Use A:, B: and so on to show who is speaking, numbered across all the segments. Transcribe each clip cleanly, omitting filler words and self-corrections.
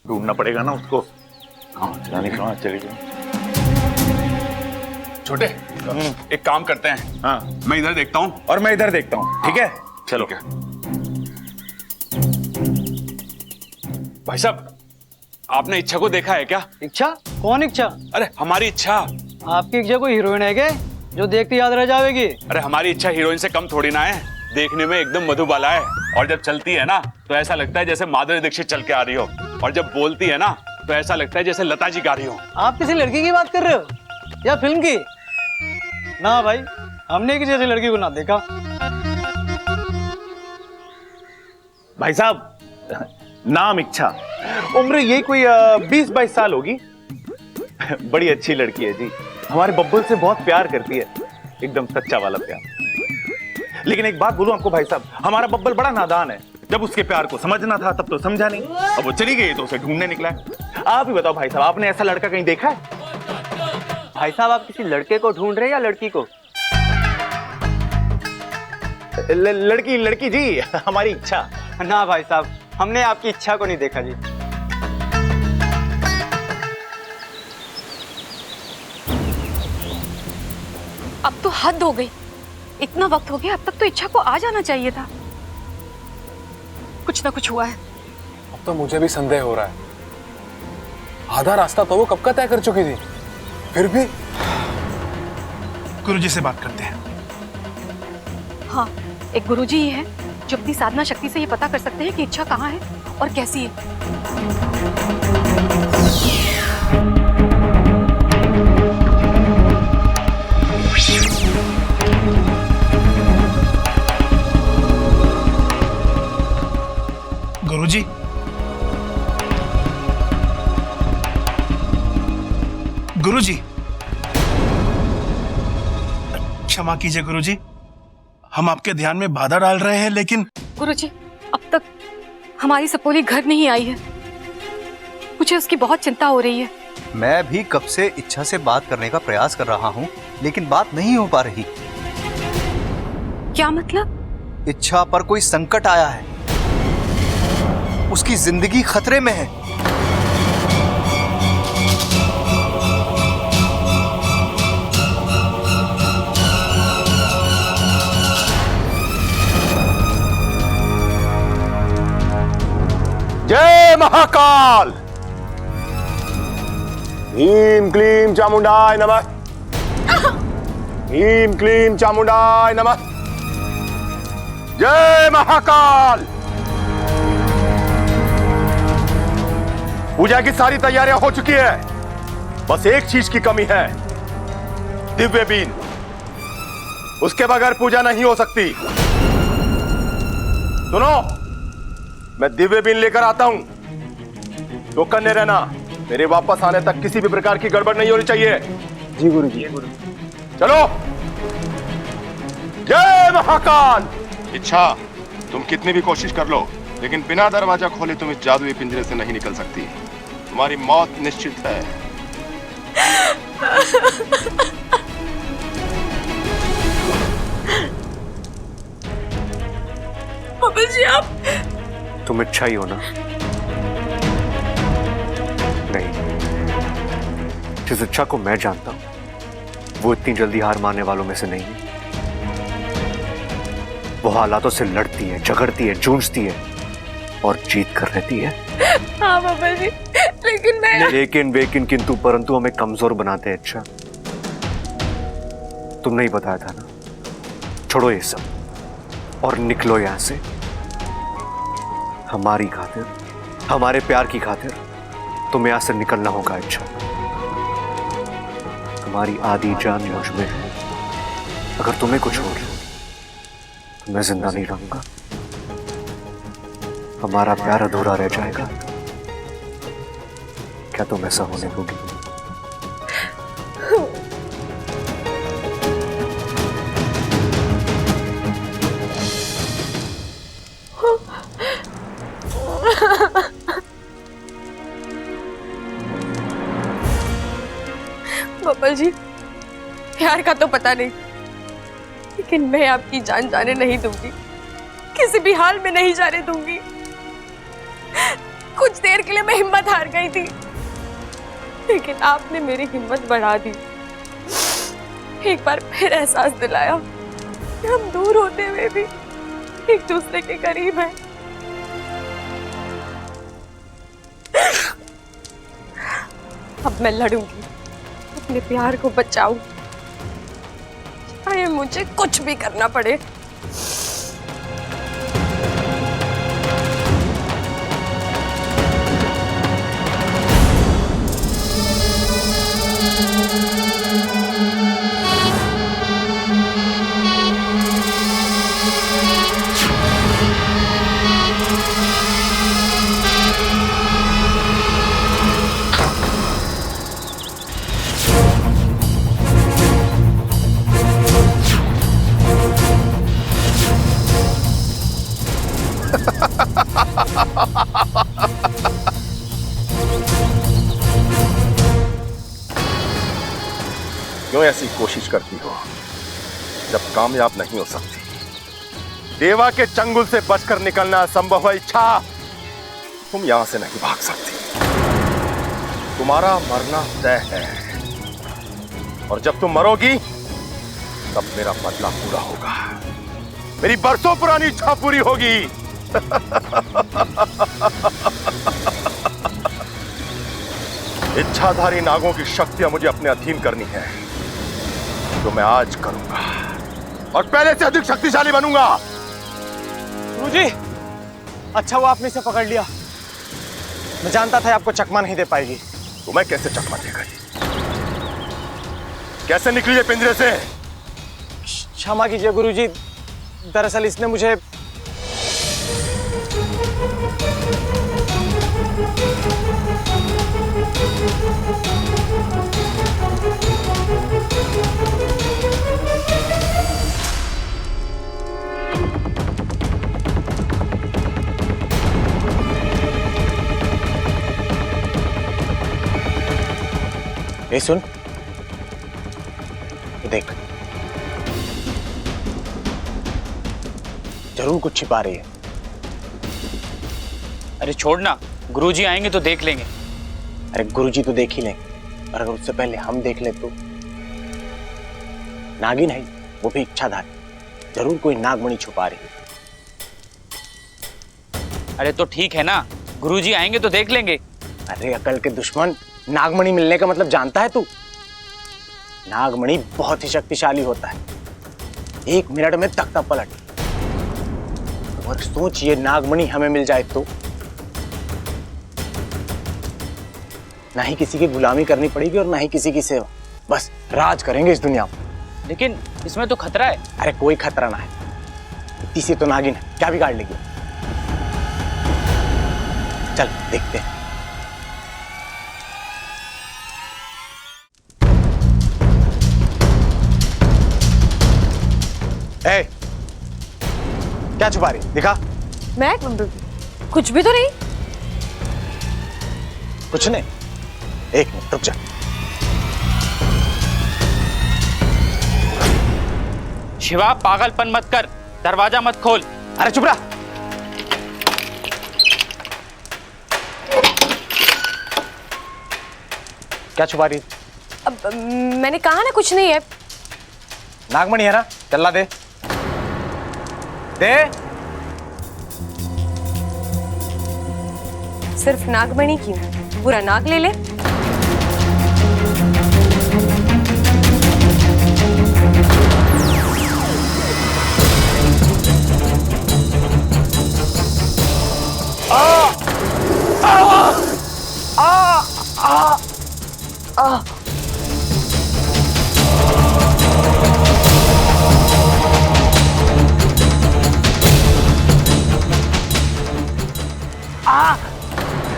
A: ढूंढना पड़ेगा ना उसको। हाँ, जाने कहाँ चली गई।
B: छोटे, एक काम करते हैं।
A: हाँ,
B: मैं इधर देखता हूँ
A: और मैं इधर देखता हूँ, ठीक है? चलो।
B: ठीक है। भाई साहब, आपने इच्छा को देखा है क्या?
C: इच्छा? कौन इच्छा?
B: अरे हमारी इच्छा।
C: आपकी इच्छा कोई हीरोइन है क्या जो देखती याद रह जाएगी?
B: अरे हमारी इच्छा हीरोइन से कम थोड़ी ना है, देखने में एकदम मधुबाला है। और जब चलती है ना तो ऐसा लगता है जैसे माधुरी दीक्षित चल के आ रही हो, और जब बोलती है ना तो ऐसा लगता है जैसे लता जी गा रही हो।
C: आप किसी लड़की की बात कर रहे हो या फिल्म की? ना भाई, हमने किसी ऐसी लड़की को ना देखा।
A: भाई साहब, नाम इच्छा, उम्र यही कोई 20-22 साल होगी। बड़ी अच्छी लड़की है जी, हमारे बब्बल से बहुत प्यार करती है, एकदम सच्चा वाला प्यार। लेकिन एक बात बोलूं आपको भाई साहब, हमारा बब्बल बड़ा नादान है। जब उसके प्यार को समझना था तब तो समझा नहीं, अब वो चली गई तो उसे ढूंढने निकला है। आप ही बताओ भाई साहब, आपने ऐसा लड़का कहीं देखा है?
D: भाई साहब, आप किसी लड़के को ढूंढ रहे हैं या लड़की को?
A: लड़की जी, हमारी इच्छा।
D: ना भाई साहब, हमने आपकी इच्छा को नहीं देखा जी।
E: अब तो हद हो गई, इतना वक्त हो गया, अब तक तो इच्छा को आ जाना चाहिए था। कुछ ना कुछ हुआ है।
F: अब तो मुझे भी संदेह हो रहा है। आधा रास्ता तो वो कब का तय कर चुकी थी, फिर भी।
G: गुरुजी से बात करते हैं।
E: हाँ, एक गुरुजी ही है जो अपनी साधना शक्ति से ये पता कर सकते हैं कि इच्छा कहाँ है और कैसी है।
G: गुरुजी, गुरुजी, क्षमा कीजिए गुरुजी, हम आपके ध्यान में बाधा डाल रहे हैं, लेकिन
E: गुरुजी, अब तक हमारी सपोली घर नहीं आई है। मुझे उसकी बहुत चिंता हो रही है।
H: मैं भी कब से इच्छा से बात करने का प्रयास कर रहा हूँ, लेकिन बात नहीं हो पा रही।
E: क्या मतलब?
H: इच्छा पर कोई संकट आया है, उसकी जिंदगी खतरे में है।
I: जय महाकाल, ह्रीं क्लीं चामुंडाय नमः, ह्रीं क्लीं चामुंडाय नमः। जय महाकाल। पूजा की सारी तैयारियां हो चुकी है, बस एक चीज की कमी है, दिव्य बीन। उसके बगैर पूजा नहीं हो सकती। सुनो, मैं दिव्य बीन लेकर आता हूं, तो करने रहना। मेरे वापस आने तक किसी भी प्रकार की गड़बड़ नहीं होनी चाहिए।
D: जी गुरुजी।
I: चलो। जय महाकाल। इच्छा, तुम कितनी भी कोशिश कर लो, लेकिन बिना दरवाजा खोले तुम इस जादुई पिंजरे से नहीं निकल सकती। तुम्हारी मौत निश्चित है।
E: बाबा जी, आप
J: तुम इच्छा ही हो ना? नहीं, जिस इच्छा को मैं जानता हूं वो इतनी जल्दी हार मानने वालों में से नहीं है। वो हालातों से लड़ती है, झगड़ती है, जूझती है और जीत कर रहती है।
E: हाँ बाबा जी, लेकिन मैं
J: लेकिन वेकिन किंतु परंतु हमें कमजोर बनाते हैं इच्छा। तुमने ही बताया था ना, छोड़ो ये सब और निकलो यहां से। हमारी खातिर, हमारे प्यार की खातिर तुम्हें यहां से निकलना होगा इच्छा। तुम्हारी आधी जान मुझ में है, अगर तुम्हें कुछ हो तो मैं जिंदा नहीं रहूंगा। हमारा प्यार अधूरा रह जाएगा। क्या तुम ऐसा होने दोगी?
E: बाबा जी, प्यार का तो पता नहीं, लेकिन मैं आपकी जान जाने नहीं दूंगी, किसी भी हाल में नहीं जाने दूंगी।
K: कुछ देर के लिए मैं हिम्मत हार गई थी, लेकिन आपने मेरी हिम्मत बढ़ा दी। एक बार फिर एहसास दिलाया कि हम दूर होते हुए भी एक दूसरे के करीब हैं। अब मैं लड़ूंगी, अपने प्यार को बचाऊंगी, चाहे मुझे कुछ भी करना पड़े।
I: क्यों ऐसी कोशिश करती हो जब कामयाब नहीं हो सकती? देवा के चंगुल से बचकर निकलना असंभव है इच्छा। तुम यहां से नहीं भाग सकती, तुम्हारा मरना तय है। और जब तुम मरोगी तब मेरा बदला पूरा होगा, मेरी बरसों पुरानी इच्छा पूरी होगी। इच्छाधारी नागों की शक्तियां मुझे अपने अधीन करनी है, तो मैं आज करूंगा और पहले से अधिक शक्तिशाली बनूंगा।
C: गुरुजी, अच्छा वो आपने इसे पकड़ लिया। मैं जानता था आपको चकमा नहीं दे पाएगी।
I: तुम्हें कैसे चकमा देगा? कैसे निकली ये पिंजरे से?
C: क्षमा कीजिए गुरुजी, दरअसल इसने मुझे
A: ए सुन, देख, जरूर कुछ छिपा रही है।
D: अरे छोड़ना, गुरुजी आएंगे तो देख लेंगे।
A: अरे गुरुजी तो देख ही लेंगे, और अगर उससे पहले हम देख ले तो? नागिन है वो भी इच्छाधारी, जरूर कोई नागमणि छुपा रही है।
D: अरे तो ठीक है ना, गुरुजी आएंगे तो देख लेंगे।
A: अरे अकल के दुश्मन, नागमणि मिलने का मतलब जानता है तू? नागमणि बहुत ही शक्तिशाली होता है, 1 मिनट में तख्ता पलट। और सोच, ये नागमणि हमें मिल जाए तो ना ही किसी की गुलामी करनी पड़ेगी और ना ही किसी की सेवा, बस राज करेंगे इस दुनिया में।
D: लेकिन इसमें तो खतरा है।
A: अरे कोई खतरा ना है, इतनी सी तो नागिन है, क्या बिगाड़ लेगी? चल देखते हैं। ए, क्या छुपा रही? दिखा।
K: मैं कुछ भी तो नहीं।
A: कुछ नहीं, 1 मिनट रुक जा।
D: शिवा, पागलपन मत कर, दरवाजा मत खोल।
A: अरे चुप रहा। क्या छुपा रही?
K: अब मैंने कहा ना कुछ नहीं है।
A: नागमणि है ना, चला दे दे।
K: सिर्फ नागमणि की, पूरा नाग ले ले।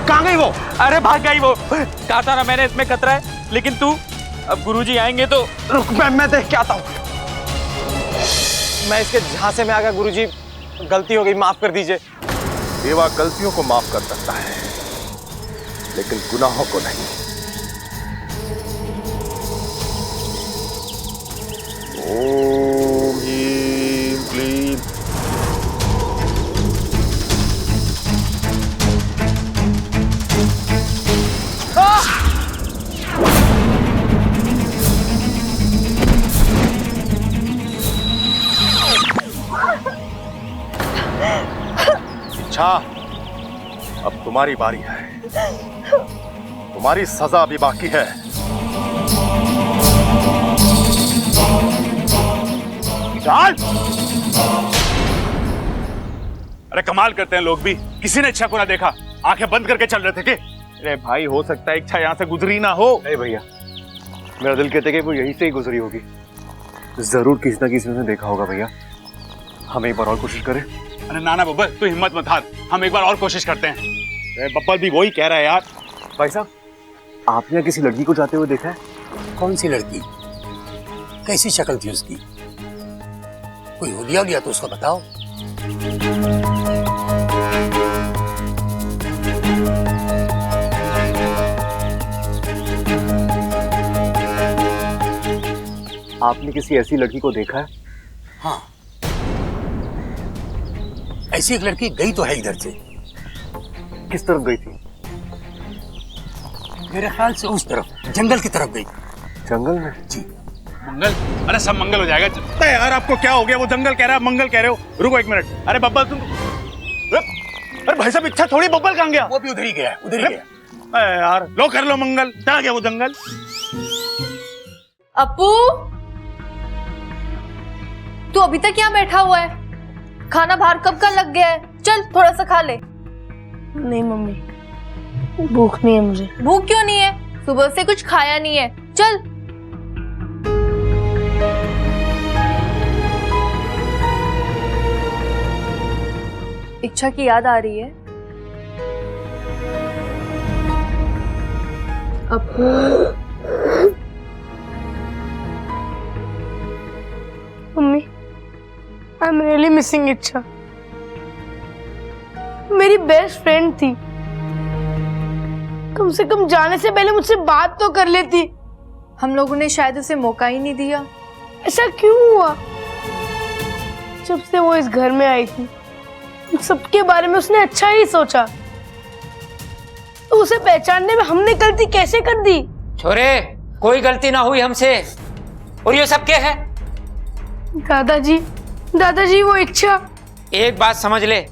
A: कहाँ गई वो?
D: अरे भाग गई वो। कहा था ना मैंने, इसमें खतरा है। लेकिन तू, अब गुरुजी आएंगे तो।
A: रुक, मैं देख के आता हूँ। मैं इसके झांसे में आ गया गुरुजी, गलती हो गई, माफ कर दीजिए।
I: देवा गलतियों को माफ कर सकता है, लेकिन गुनाहों को नहीं। ओम ह्रीं क्लीं। तुम्हारी बारी है। तुम्हारी सजा अभी बाकी है।
B: विशाल! अरे कमाल करते हैं लोग भी, किसी ने इच्छा को ना देखा, आंखें बंद करके चल रहे थे कि?
A: अरे भाई, हो सकता है इच्छा यहाँ से गुजरी ना हो।
J: नहीं भैया, मेरा दिल कहता है कि वो यहीं से ही गुजरी होगी। जरूर किसी ना किसी ने देखा होगा भैया। हम एक बार और कोशिश करें।
B: अरे नाना बब्बर, तू हिम्मत मत हार, हम एक बार और कोशिश करते हैं।
A: अरे बब्बर भी वही कह रहा है यार।
J: भाई साहब, आपने यहाँ किसी लड़की को जाते हुए देखा है?
L: कौन सी लड़की? कैसी शक्ल थी उसकी? कोई हुलिया उलिया तो उसको बताओ।
J: आपने किसी ऐसी लड़की को देखा है?
L: हाँ, ऐसी एक लड़की गई तो है इधर से।
J: किस तरफ गई थी?
L: मेरे ख्याल से उस तरफ, जंगल की तरफ गई।
J: जंगल में?
L: जी।
B: मंगल? अरे सब मंगल हो जाएगा।
A: अरे यार, आपको क्या हो गया? वो जंगल कह रहा है, मंगल कह रहे हो। रुको एक मिनट। अरे बब्बल तुम, अरे भाई साहब, इच्छा थोड़ी, बब्बल कहाँ गया?
L: वो भी उधर ही गया, उधर ही गया।
A: अरे यार, लो कर लो मंगल। कहाँ गया वो जंगल?
K: अपू, तू अभी तक यहाँ बैठा हुआ है? खाना बाहर कब का लग गया है? चल थोड़ा सा खा ले।
M: नहीं मम्मी, भूख नहीं है मुझे।
K: भूख क्यों नहीं है? सुबह से कुछ खाया नहीं है। चल। इच्छा की याद आ रही है? Apu,
M: mummy, I am really missing Ichchha. मेरी बेस्ट फ्रेंड थी। कम से कम जाने से पहले मुझसे बात तो कर लेती।
K: हम लोगों ने शायद उसे मौका ही नहीं दिया।
M: ऐसा क्यों हुआ? जब से वो इस घर में आई थी, सबके बारे में उसने अच्छा ही सोचा। तो उसे पहचानने में हमने गलती कैसे कर दी?
N: छोरे, कोई गलती ना हुई हमसे। और ये सब क्या है?
M: दादाजी वो इच्छा।
N: एक बात समझ ले,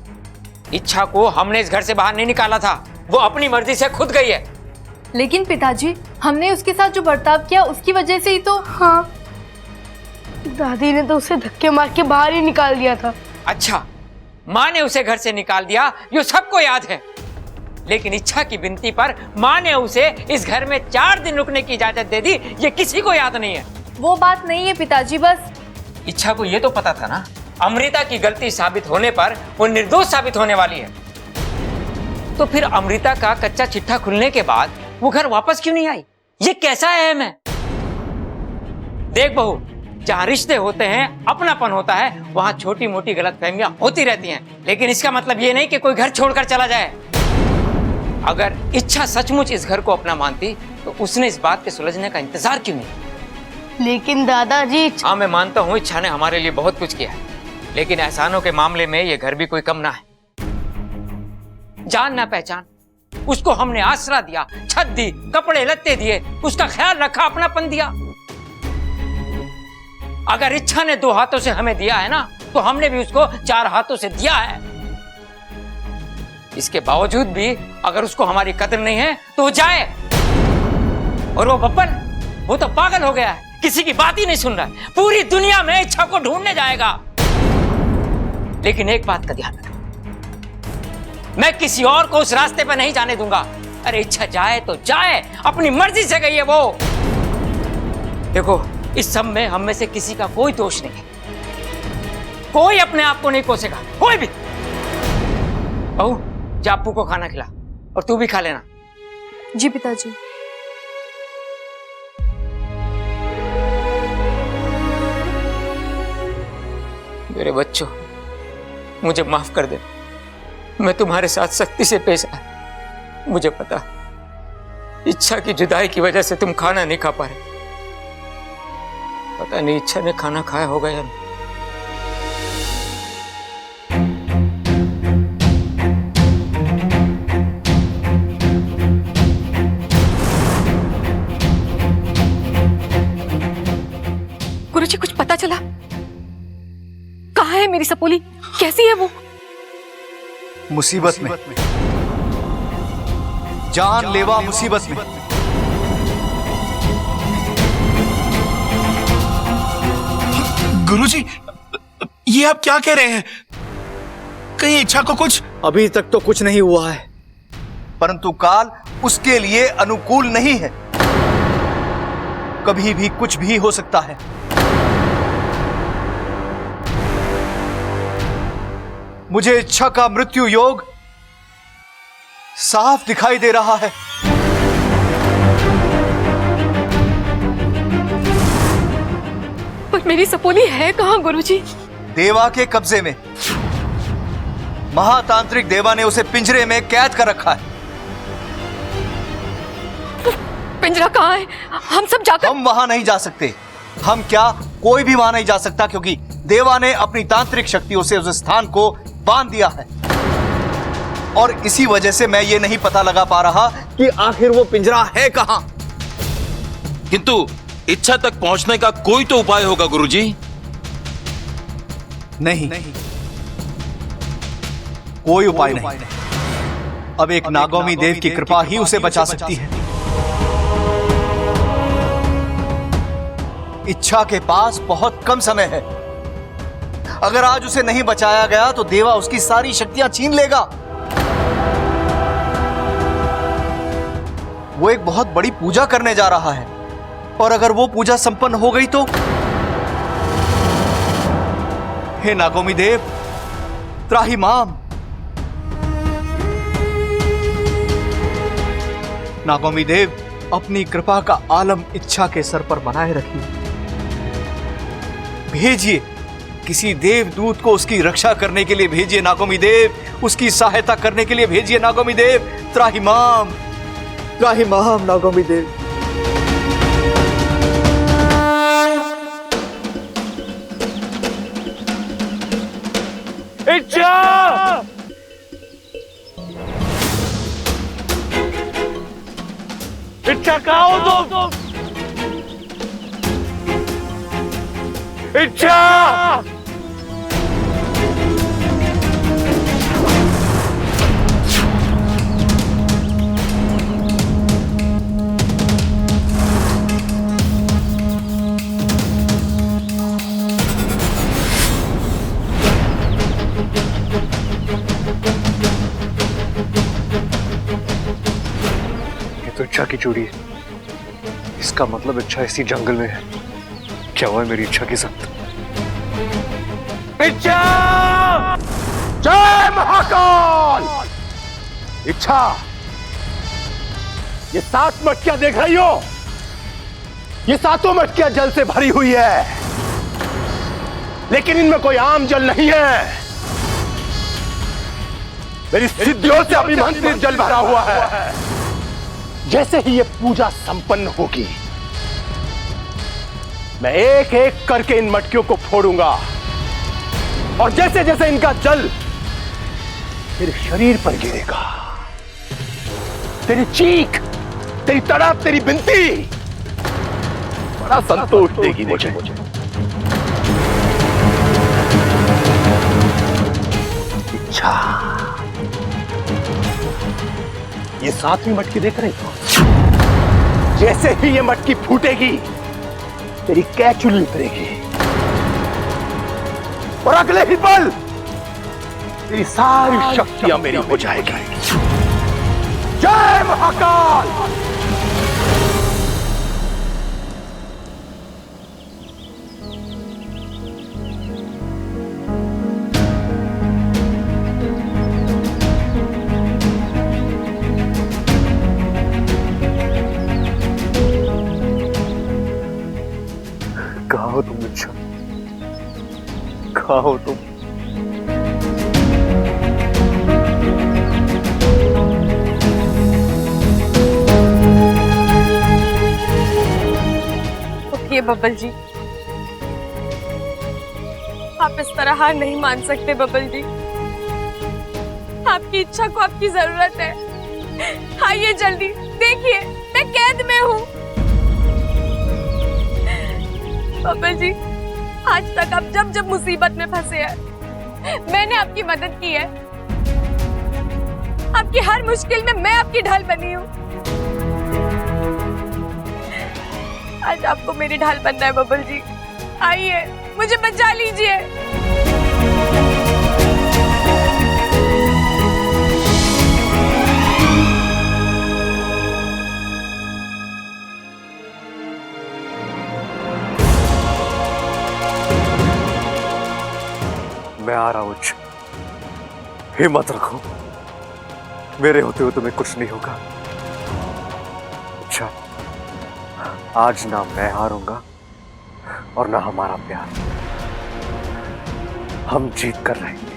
N: इच्छा को हमने इस घर से बाहर नहीं निकाला था, वो अपनी मर्जी से खुद गई है।
K: लेकिन पिताजी, हमने उसके साथ जो बर्ताव किया उसकी वजह से ही तो।
M: हाँ, दादी ने तो उसे धक्के मार के बाहर ही निकाल दिया था।
N: अच्छा, माँ ने उसे घर से निकाल दिया, ये सबको याद है। लेकिन इच्छा की विनती पर माँ ने उसे इस घर में 4 दिन रुकने की इजाजत दे दी, ये किसी को याद नहीं है।
K: वो बात नहीं है पिताजी, बस
N: इच्छा को ये तो पता था ना, अमृता की गलती साबित होने पर वो निर्दोष साबित होने वाली है। तो फिर अमृता का कच्चा चिट्ठा खुलने के बाद वो घर वापस क्यों नहीं आई? ये कैसा अहम है? देख बहू, जहाँ रिश्ते होते हैं, अपनापन होता है, वहाँ छोटी मोटी गलतफहमियां होती रहती हैं। लेकिन इसका मतलब ये नहीं कि कोई घर छोड़कर चला जाए। अगर इच्छा सचमुच इस घर को अपना मानती तो उसने इस बात के सुलझने का इंतजार क्यों नहीं?
M: लेकिन दादाजी।
N: हाँ, मैं मानता हूँ इच्छा ने हमारे लिए बहुत कुछ किया है, लेकिन एहसानों के मामले में ये घर भी कोई कम ना है। जान ना पहचान, उसको हमने आसरा दिया, छत दी, कपड़े लत्ते दिए, उसका ख्याल रखा, अपनापन दिया। अगर इच्छा ने 2 हाथों से हमें दिया है ना, तो हमने भी उसको 4 हाथों से दिया है। इसके बावजूद भी अगर उसको हमारी कदर नहीं है तो वो जाए। और वो बब्बर, वो तो पागल हो गया है, किसी की बात ही नहीं सुन रहा है, पूरी दुनिया में इच्छा को ढूंढने जाएगा। लेकिन एक बात का ध्यान रखना, मैं किसी और को उस रास्ते पर नहीं जाने दूंगा। अरे इच्छा जाए तो जाए, अपनी मर्जी से गई है वो। देखो, इस सब में हम में से किसी का कोई दोष नहीं है, कोई अपने आप को नहीं कोसेगा, कोई भी। बहू, जा अप्पू को खाना खिला, और तू भी खा लेना।
K: जी पिताजी।
N: मेरे बच्चों, मुझे माफ कर दे, मैं तुम्हारे साथ सख्ती से पेश आया। मुझे पता, इच्छा की जुदाई की वजह से तुम खाना नहीं खा पा रहे। पता नहीं इच्छा ने खाना खाया होगा या नहीं।
E: गुरुजी, कुछ पता चला? कहाँ है मेरी सपोली? कैसी है वो?
H: मुसीबत में। जानलेवा मुसीबत में।
G: गुरुजी, ये आप क्या कह रहे हैं? कहीं इच्छा को कुछ?
H: अभी तक तो कुछ नहीं हुआ है, परंतु काल उसके लिए अनुकूल नहीं है। कभी भी कुछ भी हो सकता है। मुझे इच्छा का मृत्यु योग साफ दिखाई दे रहा है।
E: पर मेरी सपोली है कहाँ गुरुजी?
H: देवा के कब्जे में। महातांत्रिक देवा ने उसे पिंजरे में कैद कर रखा है।
E: पिंजरा कहाँ है? हम सब जाकर।
H: हम वहां नहीं जा सकते। हम क्या, कोई भी वहां नहीं जा सकता, क्योंकि देवा ने अपनी तांत्रिक शक्तियों से उस स्थान को बांध दिया है। और इसी वजह से मैं ये नहीं पता लगा पा रहा कि आखिर वो पिंजरा है कहां।
D: किंतु इच्छा तक पहुंचने का कोई तो उपाय होगा गुरुजी।
H: नहीं, कोई उपाय नहीं। अब एक नागौमी देव की कृपा ही उसे बचा सकती है। इच्छा के पास बहुत कम समय है। अगर आज उसे नहीं बचाया गया तो देवा उसकी सारी शक्तियां छीन लेगा। वो एक बहुत बड़ी पूजा करने जा रहा है, और अगर वो पूजा संपन्न हो गई तो? हे नागौमी देव, त्राहिमाम। नागौमी देव, अपनी कृपा का आलम इच्छा के सर पर बनाए रखिए। भेजिए किसी देवदूत को उसकी रक्षा करने के लिए भेजिए नागौमी देव, उसकी सहायता करने के लिए भेजिए नागौमी देव। त्राहिमाम, त्राहिमाम नागौमी देव।
C: इच्छा! इच्छा कहाँ हो तुम? इच्छा!
J: तो इच्छा की चोरी है। इसका मतलब इच्छा इसी जंगल में है। क्या हुआ है मेरी इच्छा के साथ?
I: इच्छा! जय महाकाल! इच्छा, ये 7 मटकियां देख रही हो? ये 7 मटकियां जल से भरी हुई है, लेकिन इनमें कोई आम जल नहीं है। मेरी सिद्धियों से अभिमंत्रित जल भरा हुआ है। जैसे ही ये पूजा संपन्न होगी, मैं एक एक करके इन मटकियों को फोड़ूंगा, और जैसे जैसे इनका जल तेरे शरीर पर गिरेगा, तेरी चीख, तेरी तड़प, तेरी विनती बड़ा संतोष देगी मुझे। इच्छा, ये 7वीं मटकी देख रही हो? जैसे ही ये मटकी फूटेगी, तेरी कैचुली उतरेगी, और अगले ही पल तेरी सारी शक्तियां मेरी हो जाएगी। जय महाकाल!
J: कहाँ हो तुम इच्छा? कहाँ हो तुम?
K: उठिए बब्बल जी, आप इस तरह हार नहीं मान सकते बब्बल जी। आपकी इच्छा को आपकी जरूरत है। आइए जल्दी, देखिए मैं कैद में हूँ। बब्बल जी, आज तक आप जब जब मुसीबत में फंसे हैं, मैंने आपकी मदद की है। आपकी हर मुश्किल में मैं आपकी ढाल बनी हूँ। आज आपको मेरी ढाल बनना है बबल जी। आइए, मुझे बचा लीजिए।
J: मैं आ रहा हूं। हिम्मत रखो, मेरे होते हुए तुम्हें कुछ नहीं होगा। अच्छा, आज ना मैं हारूंगा और ना हमारा प्यार। हम जीत कर रहेंगे।